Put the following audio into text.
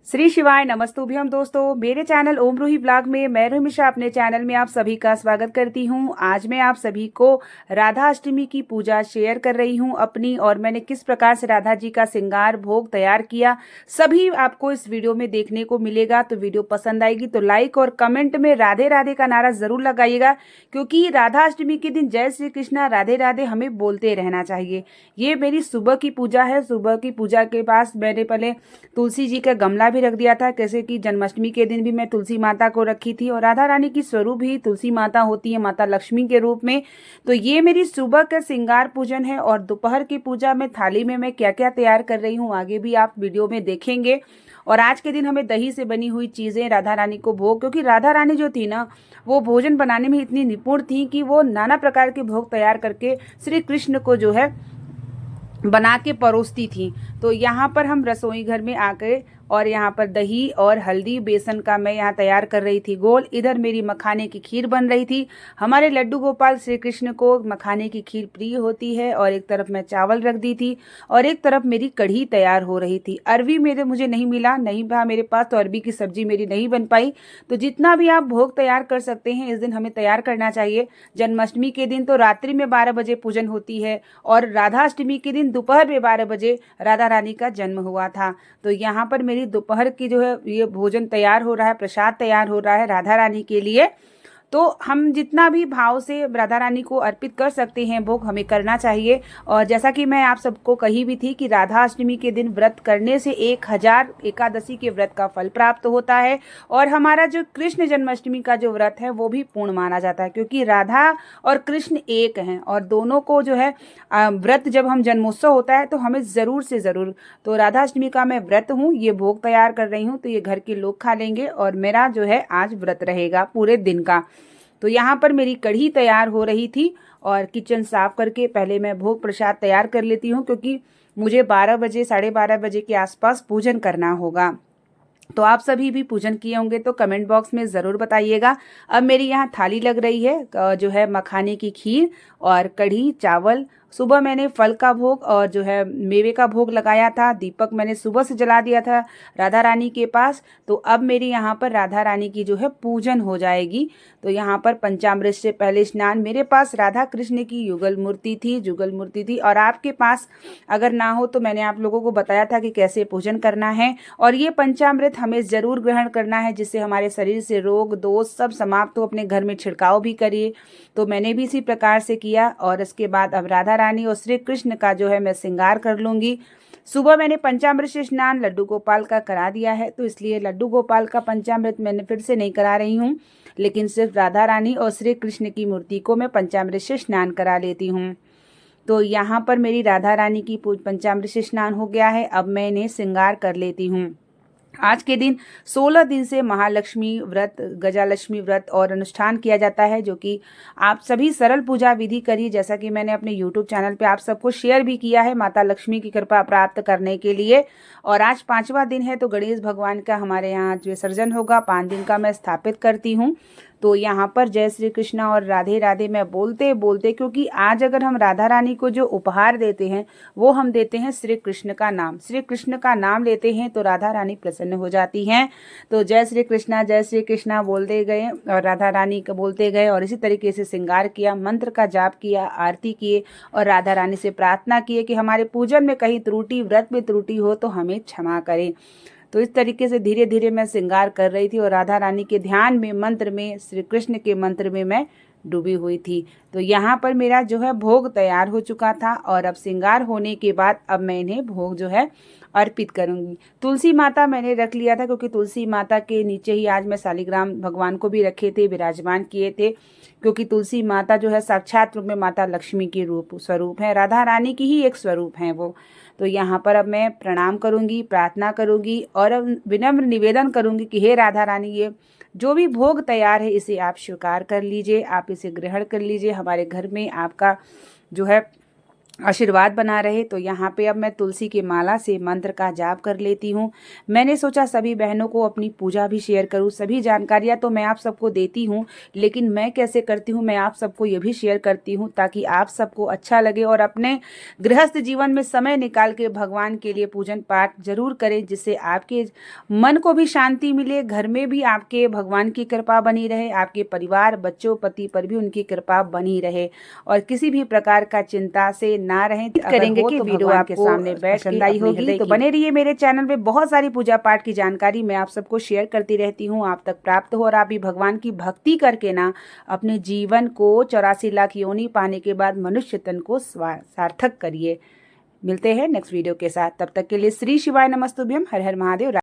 श्री शिवाय नमस्तुभ्यम दोस्तों, मेरे चैनल ओम रूही ब्लॉग में मैं हमेशा अपने चैनल में आप सभी का स्वागत करती हूं। आज मैं आप सभी को राधा अष्टमी की पूजा शेयर कर रही हूं अपनी, और मैंने किस प्रकार से राधा जी का श्रृंगार भोग तैयार किया सभी आपको इस वीडियो में देखने को मिलेगा। तो वीडियो पसंद आएगी तो लाइक और कमेंट में राधे राधे का नारा जरूर लगाइएगा, क्योंकि राधा अष्टमी के दिन जय श्री कृष्णा राधे राधे हमें बोलते रहना चाहिए। ये मेरी सुबह की पूजा है। सुबह की पूजा के पास मैंने पहले तुलसी जी का गमला भी रख दिया था, कैसे कि जन्माष्टमी के दिन भी मैं तुलसी माता को रखी थी, और राधा रानी की स्वरूप ही तुलसी माता होती है, माता लक्ष्मी के रूप में। तो ये मेरी सुबह का श्रृंगार पूजन है। और दोपहर की पूजा में थाली में मैं क्या क्या तैयार कर रही हूँ आगे भी आप वीडियो में देखेंगे। और आज के दिन हमें दही से बनी हुई चीज़ें राधा रानी को भोग, क्योंकि राधा रानी जो थी ना, वो भोजन बनाने में इतनी निपुण थी कि वो नाना प्रकार के भोग तैयार करके श्री कृष्ण को जो है बना के परोसती थी। तो यहाँ पर हम रसोई घर में आ गए, और यहाँ पर दही और हल्दी बेसन का मैं यहाँ तैयार कर रही थी घोल। इधर मेरी मखाने की खीर बन रही थी। हमारे लड्डू गोपाल श्री कृष्ण को मखाने की खीर प्रिय होती है। और एक तरफ मैं चावल रख दी थी, और एक तरफ मेरी कढ़ी तैयार हो रही थी। अरबी मुझे नहीं मिला, नहीं था मेरे पास, तो अरबी की सब्जी मेरी नहीं बन पाई। तो जितना भी आप भोग तैयार कर सकते हैं इस दिन हमें तैयार करना चाहिए। जन्माष्टमी के दिन तो रात्रि में 12 बजे पूजन होती है, और राधा अष्टमी के दिन दोपहर में 12 बजे राधा रानी का जन्म हुआ था। तो यहाँ पर मेरी दोपहर की जो है ये भोजन तैयार हो रहा है, प्रसाद तैयार हो रहा है राधा रानी के लिए। तो हम जितना भी भाव से राधा रानी को अर्पित कर सकते हैं भोग हमें करना चाहिए। और जैसा कि मैं आप सबको कही भी थी कि राधा अष्टमी के दिन व्रत करने से 1000 एकादशी के व्रत का फल प्राप्त होता है। और हमारा जो कृष्ण जन्माष्टमी का जो व्रत है वो भी पूर्ण माना जाता है, क्योंकि राधा और कृष्ण एक हैं, और दोनों को जो है व्रत जब हम जन्मोत्सव होता है तो हमें ज़रूर से ज़रूर। तो राधा अष्टमी का मैं व्रत हूँ, ये भोग तैयार कर रही हूँ, तो ये घर के लोग खा लेंगे, और मेरा जो है आज व्रत रहेगा पूरे दिन का। तो यहाँ पर मेरी कढ़ी तैयार हो रही थी, और किचन साफ करके पहले मैं भोग प्रसाद तैयार कर लेती हूँ, क्योंकि मुझे 12 बजे 12:30 बजे के आसपास पूजन करना होगा। तो आप सभी भी पूजन किए होंगे तो कमेंट बॉक्स में ज़रूर बताइएगा। अब मेरी यहाँ थाली लग रही है, जो है मखाने की खीर और कढ़ी चावल। सुबह मैंने फल का भोग और जो है मेवे का भोग लगाया था। दीपक मैंने सुबह से जला दिया था राधा रानी के पास। तो अब मेरी यहाँ पर राधा रानी की जो है पूजन हो जाएगी। तो यहाँ पर पंचामृत से पहले स्नान, मेरे पास राधा कृष्ण की जुगल मूर्ति थी। और आपके पास अगर ना हो तो मैंने आप लोगों को बताया था कि कैसे पूजन करना है। और ये पंचामृत हमें ज़रूर ग्रहण करना है, जिससे हमारे शरीर से रोग दोष सब समाप्त हो। अपने घर में छिड़काव भी करिए। तो मैंने भी इसी प्रकार से किया। और इसके बाद अब राधा रानी और श्री कृष्ण का जो है मैं श्रृंगार कर लूँगी। सुबह मैंने पंचामृत से स्नान लड्डू गोपाल का करा दिया है, तो इसलिए लड्डू गोपाल का पंचामृत मैंने फिर से नहीं करा रही हूँ, लेकिन सिर्फ राधा रानी और श्री कृष्ण की मूर्ति को मैं पंचामृत से स्नान करा लेती हूँ। तो यहाँ पर मेरी राधा रानी की पंचामृत से स्नान हो गया है। अब मैं इन्हें श्रृंगार कर लेती हूँ। आज के दिन 16 दिन से महालक्ष्मी व्रत, गजालक्ष्मी व्रत और अनुष्ठान किया जाता है, जो कि आप सभी सरल पूजा विधि करिए, जैसा कि मैंने अपने YouTube चैनल पे आप सबको शेयर भी किया है माता लक्ष्मी की कृपा प्राप्त करने के लिए। और आज 5वां दिन है, तो गणेश भगवान का हमारे यहाँ आज विसर्जन होगा। 5 दिन का मैं स्थापित करती हूँ। तो यहाँ पर जय श्री कृष्णा और राधे राधे मैं बोलते बोलते, क्योंकि आज अगर हम राधा रानी को जो उपहार देते हैं वो हम देते हैं श्री कृष्ण का नाम। श्री कृष्ण का नाम लेते हैं तो राधा रानी प्रसन्न हो जाती हैं। तो जय श्री कृष्णा बोलते गए और राधा रानी को बोलते गए, और इसी तरीके से श्रृंगार किया, मंत्र का जाप किया, आरती किए, और राधा रानी से प्रार्थना किए कि हमारे पूजन में कहीं त्रुटि, व्रत में त्रुटि हो तो हमें क्षमा करें। तो इस तरीके से धीरे धीरे मैं श्रृंगार कर रही थी, और राधा रानी के ध्यान में, मंत्र में, श्री कृष्ण के मंत्र में मैं डूबी हुई थी। तो यहाँ पर मेरा जो है भोग तैयार हो चुका था, और अब श्रृंगार होने के बाद अब मैं इन्हें भोग जो है अर्पित करूँगी। तुलसी माता मैंने रख लिया था, क्योंकि तुलसी माता के नीचे ही आज मैं शालिग्राम भगवान को भी रखे थे, विराजमान किए थे, क्योंकि तुलसी माता जो है साक्षात रूप में माता लक्ष्मी की स्वरूप है, राधा रानी की ही एक स्वरूप है वो। तो यहाँ पर अब मैं प्रणाम करूँगी, प्रार्थना करूँगी, और अब विनम्र निवेदन करूँगी कि हे राधा रानी, ये जो भी भोग तैयार है इसे आप स्वीकार कर लीजिए, आप इसे ग्रहण कर लीजिए। हमारे घर में आपका जो है आशीर्वाद बना रहे। तो यहाँ पे अब मैं तुलसी की माला से मंत्र का जाप कर लेती हूँ। मैंने सोचा सभी बहनों को अपनी पूजा भी शेयर करूँ। सभी जानकारियाँ तो मैं आप सबको देती हूँ, लेकिन मैं कैसे करती हूँ मैं आप सबको ये भी शेयर करती हूँ ताकि आप सबको अच्छा लगे और अपने गृहस्थ जीवन में समय निकाल के भगवान के लिए पूजन पाठ जरूर करें, जिससे आपके मन को भी शांति मिले, घर में भी आपके भगवान की कृपा बनी रहे, आपके परिवार बच्चों पति पर भी उनकी कृपा बनी रहे और किसी भी प्रकार का चिंता से ना रहें। करेंगे कि वीडियो आपके सामने पसंद आई होगी तो बने रहिए मेरे चैनल में। बहुत सारी पूजा पाठ की जानकारी मैं आप सबको शेयर करती रहती हूँ, आप तक प्राप्त हो और आप भी भगवान की भक्ति करके ना अपने जीवन को 84 लाख योनि पाने के बाद मनुष्य तन को सार्थक करिए। मिलते हैं नेक्स्ट वीडियो के साथ, तब तक के लिए श्री शिवाय नमस्तुभ्यम। हर हर महादेव।